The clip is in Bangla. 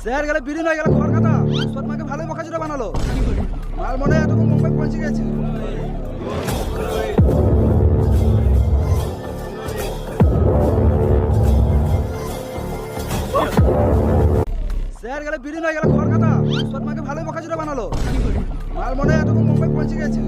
স্যার গেলে বিলীন হয়ে গেল খবর কথা। সৎমাকে ভালোই বকাচোদা বানালো। মাল মনে হয় এতক্ষণ মুম্বাই পৌঁছে গেছে। স্যার গেলে বিলীন হয়ে গেল খবর কথা। সৎমাকে ভালোই বকাচোদা বানালো। মাল মনে হয় এতক্ষণ মুম্বাই পৌঁছে গেছে।